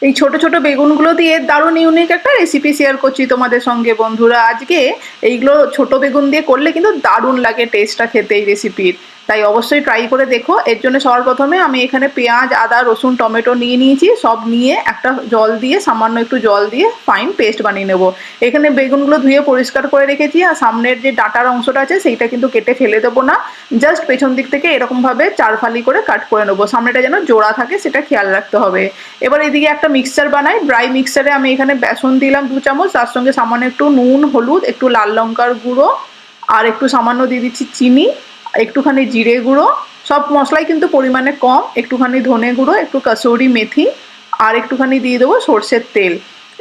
এই ছোট ছোট বেগুনগুলো দিয়ে দারুণ ইউনিক একটা রেসিপি শেয়ার করছি তোমাদের সঙ্গে বন্ধুরা আজকে। এইগুলো ছোট বেগুন দিয়ে করলে কিন্তু দারুণ লাগে টেস্টটা খেতে এই রেসিপির। তাই অবশ্যই ট্রাই করে দেখো। এর জন্য সবার প্রথমে আমি এখানে পেঁয়াজ, আদা, রসুন, টমেটো নিয়ে নিয়েছি। সব নিয়ে একটা জল দিয়ে, সামান্য একটু জল দিয়ে ফাইন পেস্ট বানিয়ে নেবো। এখানে বেগুনগুলো ধুয়ে পরিষ্কার করে রেখেছি, আর সামনের যে ডাঁটার অংশটা আছে সেইটা কিন্তু কেটে ফেলে দেবো না। জাস্ট পেছন দিক থেকে এরকম ভাবে চার ফালি করে কাট করে নেবো, সামনেটা যেন জোড়া থাকে সেটা খেয়াল রাখতে হবে। এবার এদিকে একটা মিক্সচার বানাই। ড্রাই মিক্সচারে আমি এখানে বেসন দিলাম 2 চামচ, তার সঙ্গে সামান্য একটু নুন, হলুদ, একটু লাল লঙ্কার গুঁড়ো, আর একটু সামান্য দিয়ে দিচ্ছি চিনি, একটুখানি জিরে গুঁড়ো। সব মশলাই কিন্তু পরিমাণে কম। একটুখানি ধনে গুঁড়ো, একটু কাসুরি মেথি, আর একটুখানি দিয়ে দেবো সর্ষের তেল।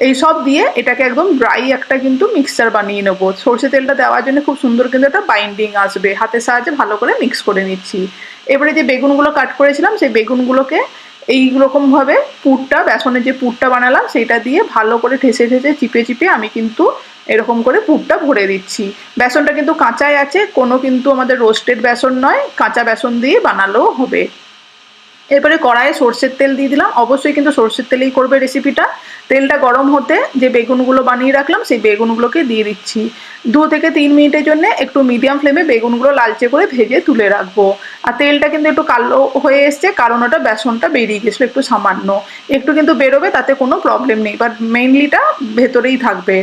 এই সব দিয়ে এটাকে একদম ড্রাই একটা কিন্তু মিক্সচার বানিয়ে নেবো। সর্ষে তেলটা দেওয়ার জন্য খুব সুন্দর কিন্তু একটা বাইন্ডিং আসবে। হাতের সাহায্যে ভালো করে মিক্স করে নিচ্ছি। এবারে যে বেগুনগুলো কাট করেছিলাম সেই বেগুনগুলোকে এই রকম ভাবে পুরটা, বেসনের যে পুরটা বানালাম সেইটা দিয়ে ভালো করে ঠেসে ঠেসে চিপে চিপে আমি কিন্তু এরকম করে পুরটা ভরে দিচ্ছি। বেসনটা কিন্তু কাঁচাই আছে, কোনো কিন্তু আমাদের রোস্টেড বেসন নয়, কাঁচা বেসন দিয়ে বানালেও হবে। এরপরে কড়াইয়ে সর্ষের তেল দিয়ে দিলাম। অবশ্যই কিন্তু সর্ষের তেলেই করবে রেসিপিটা। তেলটা গরম হতে যে বেগুনগুলো বানিয়ে রাখলাম সেই বেগুনগুলোকে দিয়ে দিচ্ছি। 2 থেকে 3 মিনিটের জন্য একটু মিডিয়াম ফ্লেমে বেগুনগুলো লালচে করে ভেজে তুলে রাখবো। আর তেলটা কিন্তু একটু কালো হয়ে এসছে, কারণ ওটা বেসনটা বেরিয়ে গেছিলো একটু সামান্য। একটু কিন্তু বেরোবে, তাতে কোনো প্রবলেম নেই, বাট মেইনলিটা ভেতরেই থাকবে।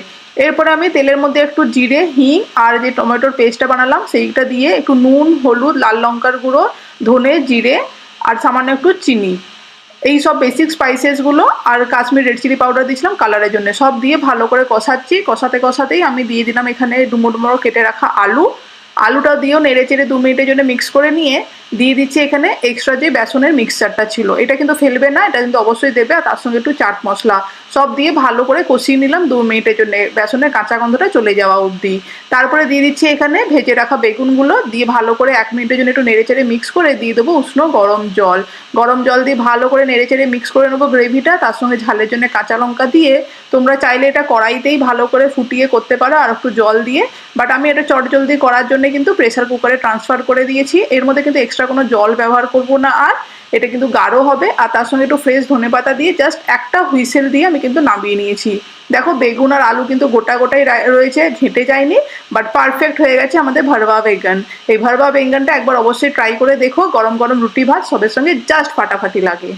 এরপরে আমি তেলের মধ্যে একটু জিরে, হিং আর যে টমেটোর পেস্টটা বানালাম সেইটা দিয়ে একটু নুন, হলুদ, লাল লঙ্কার গুঁড়ো, ধনে, জিরে আর সামান্য একটু চিনি, এই সব বেসিক স্পাইসেসগুলো আর কাশ্মীর রেড চিলি পাউডার দিয়েছিলাম কালারের জন্য, সব দিয়ে ভালো করে কষাচ্ছি। কষাতে কষাতেই আমি দিয়ে দিলাম এখানে ডুমো ডুমো কেটে রাখা আলু। আলুটা দিয়েও নেড়ে চেড়ে 2 মিনিটের জন্য মিক্স করে নিয়ে দিয়ে দিচ্ছি এখানে এক্সট্রা যে বেসনের মিক্সচারটা ছিল। এটা কিন্তু ফেলবে না, এটা কিন্তু অবশ্যই দেবে। আর তার সঙ্গে একটু চাট মশলা সব দিয়ে ভালো করে কষিয়ে নিলাম 2 মিনিটের জন্য, বেসনের কাঁচা গন্ধটা চলে যাওয়া অবধি। তারপরে দিয়ে দিচ্ছি এখানে ভেজে রাখা বেগুনগুলো, দিয়ে ভালো করে 1 মিনিটের জন্য একটু নেড়ে চেড়ে মিক্স করে দিয়ে দেবো উষ্ণ গরম জল। গরম জল দিয়ে ভালো করে নেড়ে চেড়ে মিক্স করে নেবো গ্রেভিটা। তার সঙ্গে ঝালের জন্য কাঁচা লঙ্কা দিয়ে, তোমরা চাইলে এটা কড়াইতেই ভালো করে ফুটিয়ে করতে পারো আর একটু জল দিয়ে, বাট আমি এটা চটজলদি করার জন্য কিন্তু প্রেসার কুকারে ট্রান্সফার করে দিয়েছি। এর মধ্যে কিন্তু এক্সট্রা কোনো জল ব্যবহার করব না। আর এটা কিন্তু গাঢ় হবে। আর তার সঙ্গে একটু ফ্রেশ ধনেপাতা দিয়ে জাস্ট একটা হুইসেল দিয়ে আমি কিন্তু নামিয়ে নিয়েছি। দেখো বেগুন আর আলু কিন্তু গোটা গোটাই রয়েছে, ঘেঁটে যায়নি, বাট পারফেক্ট হয়ে গেছে আমাদের ভরবা বেঙ্গন। এই ভরবা বেঙ্গনটা একবার অবশ্যই ট্রাই করে দেখো, গরম গরম রুটি ভাত সবের সঙ্গে জাস্ট ফাটাফাটি লাগে।